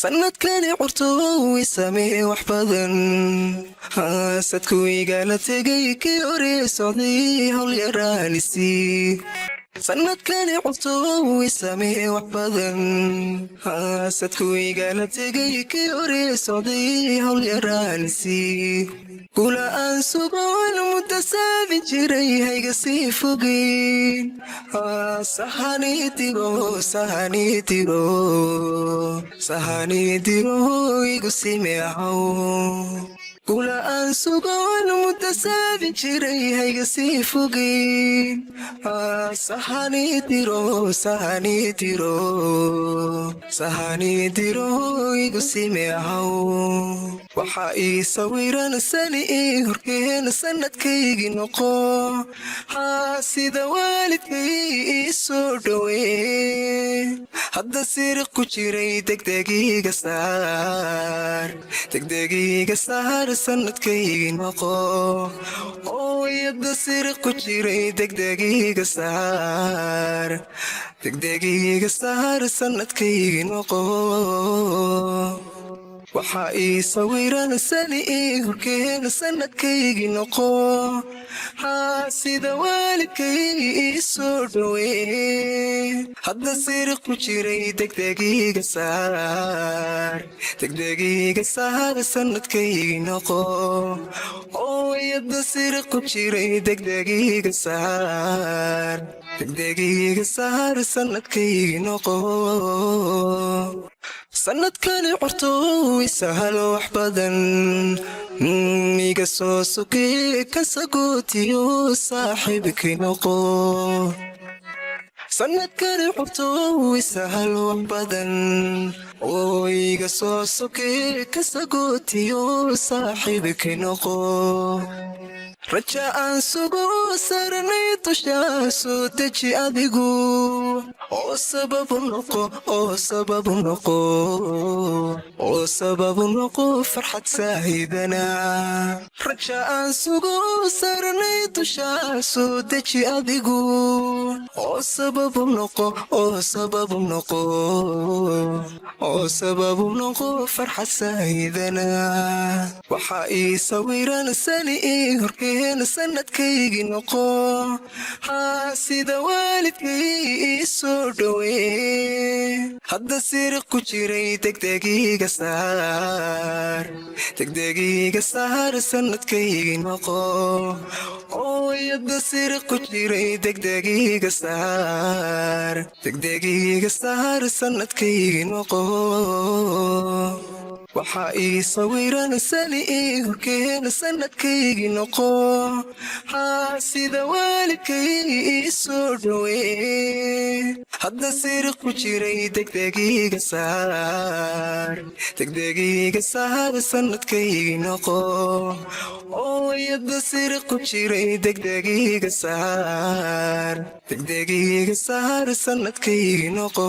sanadkani curto way saamee wax badan sadku igala tegay kii hore socday hawl yaraanisi sanadkani curto way saamee wax badan sadku igala tegay kii hore socday hawl yaraanisi kula aan sugoon muddo saabin jiray hayga sii fogeyn sahani tiro igu simeecow kula aan sugoon muddo saabin jiray hayga sii fogeyn sahani tiro igu simeecow waxaa ii sawiran sani ii horkeena sanadkaygii noqo sida waalidkay ii soo dhowee hadda siriq ku jiray degdegiiga saar sanadkaygii noqo hadda siriq ku jiray degdegiiga saar sanadkaygii noqo waxaa ii sawiran sani ii horkeena sanadkaygii noqo sida waalidkay ii soo dhowee hadda siriq ku jiray degdegiiga saar sanadkaygii noqo hadda siriq ku jiray degdegiiga saar sanadkaygii noqo sanadkani curto way sahalo wax badan iga soo sokee ka sagootiyo saaxiibkay noqo sanadkani curto way sahalo wax badan iga soo sokee ka sagootiyo saaxiibkay noqo raja aan sugo saranay dushaa soo deji adigu sababu noqo farxad saahidana raja aan sugo saranay dushaa soo deji adigu sababu noqo farxad saahidana waxaa ii sawiran sani ii horkeena sanadkaygii noqo sida waalidkay ii soo dhowee hadda siriq ku jiray degdegiiga saar sanadkaygii noqo hadda siriq ku jiray degdegiiga saar sanadkaygii noqo waxaa ii sawiran sani ii horkeena sanadkaygii noqo sida waalidkay ii soo dhowee hadda siriq ku jiray degdegiiga saar sanadkaygii noqo hadda siriq ku jiray degdegiiga saar sanadkaygii noqo